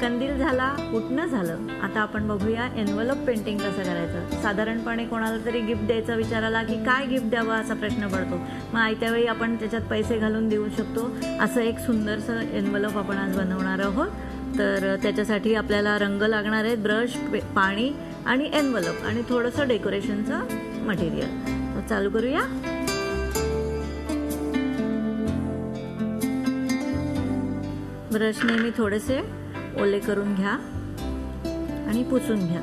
कंदील झाला, उठणं झालं. आता आपण बघूया एन्व्हलप पेंटिंग कसं करायचं. साधारणपणे कोणाला तरी गिफ्ट द्यायचा विचार आला की काय गिफ्ट द्यावं असा प्रश्न पडतो. मग आयत्या वेळी आपण त्याच्यात पैसे घालून देऊ शकतो. असं एक सुंदरसं एन्व्हलप आपण आज बनवणार आहोत. तर त्याच्यासाठी आपल्याला रंग लागणार आहेत, ब्रश, पाणी आणि एन्व्हलप आणि थोडंसं डेकोरेशनचं मटेरियल. तर चालू करूया. ब्रशने मी थोडेसे ओले करून घ्या आणि पुसून घ्या.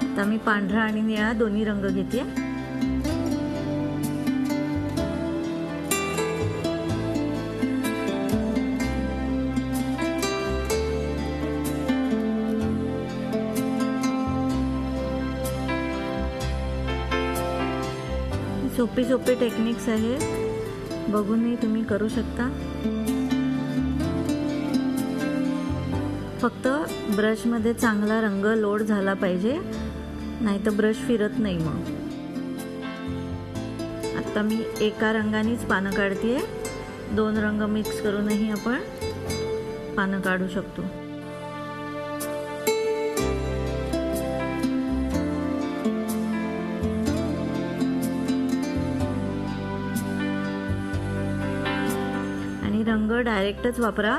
आता मी पांढरा आणि निळा दोन्ही रंग घेते. सोपी सोपी टेक्निक्स आहे, बघूनही तुम्ही करू शकता. फक्त ब्रशमध्ये चांगला रंग लोड झाला पाहिजे, नाही तर ब्रश फिरत नाही. मग आता मी एका रंगानेच पानं काढतेय. 2 रंग मिक्स करूनही आपण पानं काढू शकतो. आणि रंग डायरेक्टच वापरा,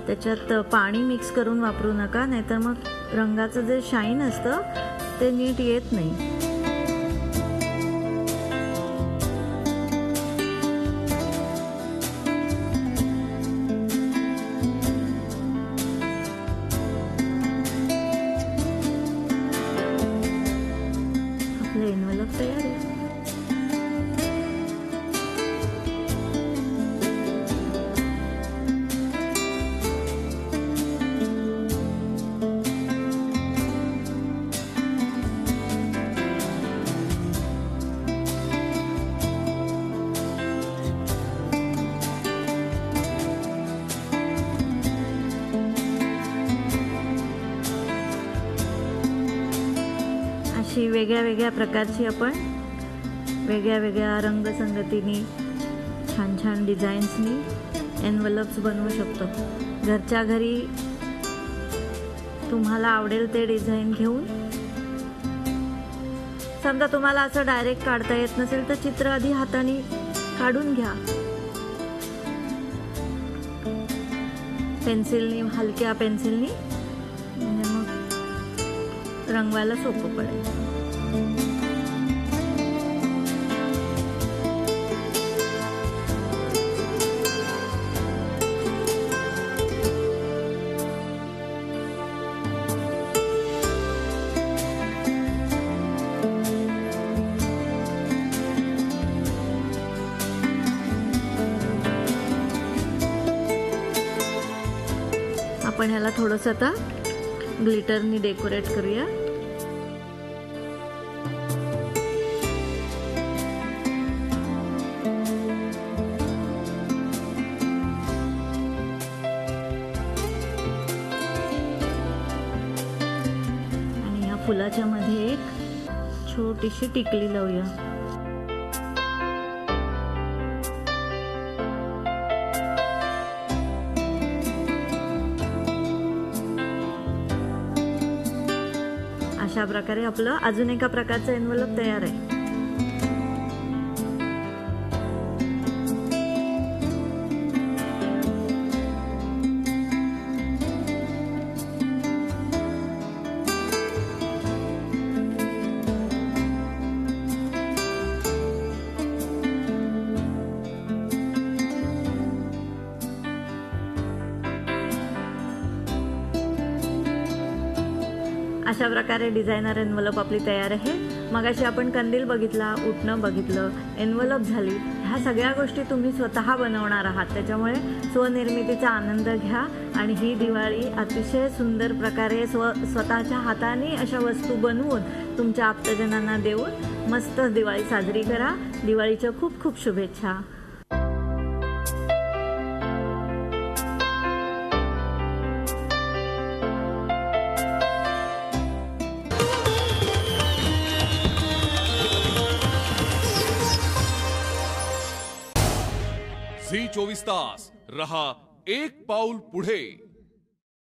त्याच्यात पाणी मिक्स करून वापरू नका, नाहीतर मग रंगाचं जे शाईन असतं ते नीट येत नाही. आपलं एन्व्हलप तयार आहे. अशी वेगळ्या वेगळ्या प्रकारची आपण वेगळ्या वेगळ्या रंगसंगतीने छान छान डिझाईन्सनी एन्व्हलप्स बनवू शकतो. घरच्या घरी तुम्हाला आवडेल ते डिझाईन घेऊन. समजा तुम्हाला असं डायरेक्ट काढता येत नसेल तर चित्र आधी हाताने काढून घ्या. पेन्सिलनी, हलक्या पेन्सिलनी, म्हणजे मग रंगवायला सोपं पडेल. आपण ह्याला थोडंसं आता ग्लिटरनी डेकोरेट करूया. आणि या फुलाच्या मध्ये एक छोटीशी टिकली लावूया. अशा प्रकारे आपलं अजून एका प्रकारचं एन्व्हलप तयार आहे. अशा प्रकारे डिझायनर एन्व्हलप आपली तयार आहे. मगाशी आपण कंदील बघितला, उठणं बघितलं, एन्व्हलप झाली. ह्या सगळ्या गोष्टी तुम्ही स्वतः बनवणार आहात. त्याच्यामुळे स्वनिर्मितीचा आनंद घ्या आणि ही दिवाळी अतिशय सुंदर प्रकारे स्वतःच्या हाताने अशा वस्तू बनवून तुमच्या आप्तजनांना देऊन मस्त दिवाळी साजरी करा. दिवाळीच्या खूप खूप शुभेच्छा. झी 24 तास रहा एक पाऊल पुढे.